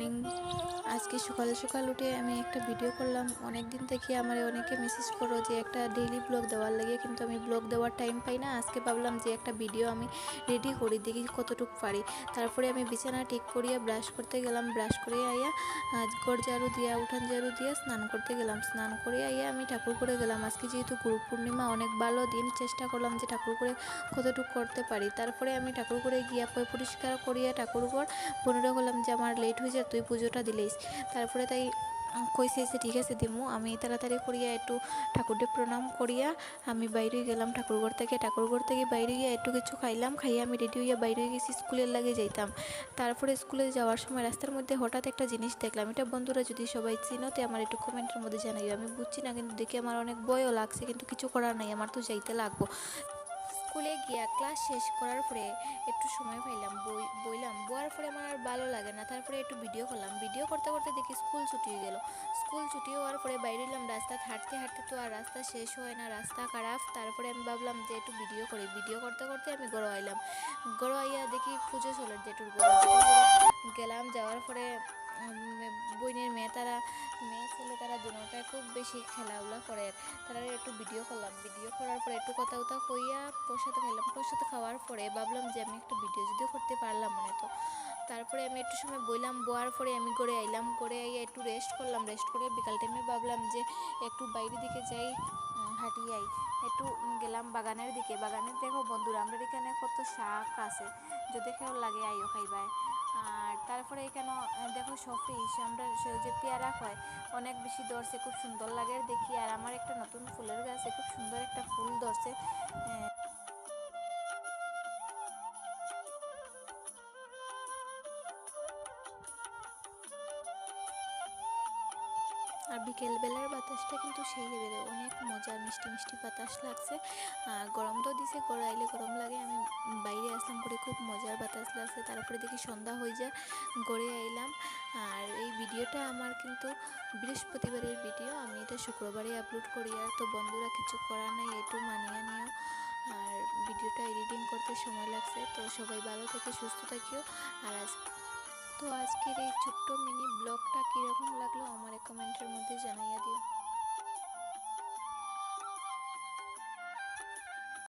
Morning. আজকে সকাল সকাল উঠে আমি একটা ভিডিও করলাম। অনেক দিন থেকে আমার অনেকে মেসেজ করো যে একটা ডেইলি ব্লগ দেওয়ার লাগে, কিন্তু আমি ব্লগ দেওয়ার টাইম পাই না। আজকে ভাবলাম যে একটা ভিডিও আমি রেডি করি, দেখি কতটুকু পারি। তারপরে আমি বিছানা ঠিক করিয়া ব্রাশ করতে গেলাম। ব্রাশ করে আইয়া ঘর ঝাড়ু দিয়া, উঠান ঝাড়ু দিয়া স্নান করতে গেলাম। স্নান করে আইয়া আমি ঠাকুর করে গেলাম। আজকে যেহেতু গুরু পূর্ণিমা, অনেক ভালো দিন, চেষ্টা করলাম যে ঠাকুর করে কতটুকু করতে পারি। তারপরে আমি ঠাকুর করে গিয়া পরিষ্কার করিয়া ঠাকুর ঘর বনুরা বললাম যে আমার লেট হয়ে যায়, তুই পুজোটা দিলেইস। তারপরে তাই কইছে যে ঠিক আছে দিমু। আমি তাড়াতাড়ি করিয়া একটু ঠাকুরকে প্রণাম করিয়া আমি বাইরে গেলাম ঠাকুরঘর থেকে। ঠাকুরঘর থেকে বাইরে গিয়ে একটু কিছু খাইলাম, খাইয়া আমি রেডি হইয়া বাইরে গেছি, স্কুলের লাগে যাইতাম। তারপরে স্কুলে যাওয়ার সময় রাস্তার মধ্যে হঠাৎ একটা জিনিস দেখলাম। এটা বন্ধুরা যদি সবাই চিনোতে আমার একটু কমেন্টের মধ্যে জানাইও। আমি বুঝছি না, কিন্তু দেখে আমার অনেক ভয়ও লাগছে, কিন্তু কিছু করার নাই, আমার তো যাইতে লাগবো। স্কুলে গিয়া ক্লাস শেষ করার পরে একটু সময় পাইলাম, বইলাম। বইয়ার পরে আমার আর ভালো লাগে না। তারপরে একটু ভিডিও করলাম। ভিডিও করতে করতে দেখি স্কুল ছুটি হয়ে গেল। স্কুল ছুটি হওয়ার পরে বাইরে এলাম। রাস্তা হাঁটতে হাঁটতে তো আর রাস্তা শেষ হয় না, রাস্তা খারাপ। তারপরে আমি ভাবলাম যে একটু ভিডিও করি। ভিডিও করতে করতে আমি গড়ো আইলাম। গড়ো আইয়া দেখি পুজো চলে, জেঠুর গড়ো গেলাম। যাওয়ার পরে বইনের মেয়ে ছেলে তারা দুটায় খুব বেশি খেলাধুলা করে। তারা একটু ভিডিও করলাম। ভিডিও করার পরে একটু কথা উথা কইয়া প্রসাদ খাইলাম। প্রসাদ খাওয়ার পরে ভাবলাম যে আমি একটা ভিডিও যদি করতে পারলাম মনে তো। তারপরে আমি একটু সময় বইলাম। বয়ার পরে আমি ঘরে আইলাম। ঘরে আইয়া একটু রেস্ট করলাম। রেস্ট করে বিকাল টাইমে ভাবলাম যে একটু বাইরের দিকে যাই, হাঁটিয়ে আই। একটু গেলাম বাগানের দিকে। বাগানের দেখো বন্ধুরা, আমরা এখানে কত শাক আছে, যদি কেউ লাগে আইও খাইবাই। আর তারপরে এখানে দেখো সফিস, আমরা যে পেয়ারা হয় অনেক বেশি ধরছে, খুব সুন্দর লাগে দেখি। আর আমার একটা নতুন ফুলের গাছে খুব সুন্দর একটা ফুল ধরছে। আর বিকেলবেলার বাতাসটা কিন্তু সেই লেভেলে অনেক মজার, মিষ্টি মিষ্টি বাতাস লাগছে। গরম তো দিছে, ঘরে আইলে গরম লাগে। আমি বাইরে আসলাম করে খুব মজার বাতাস লাগছে। তারপরে দেখি সন্ধ্যা হয়ে যায়, ঘরে আইলাম। আর এই ভিডিওটা আমার কিন্তু বৃহস্পতিবারের ভিডিও, আমি এটা শুক্রবারে আপলোড করি। আর তো বন্ধুরা কিছু করার নাই, একটু মানিয়ে নিও। আর ভিডিওটা এডিটিং করতে সময় লাগছে। তো সবাই ভালো থেকে সুস্থ থাকিও। আর আজকের এই ছোট্ট মিনি ব্লগটা কীরকম লাগলো আমার কমেন্টের মধ্যে জানাইয়া দিও।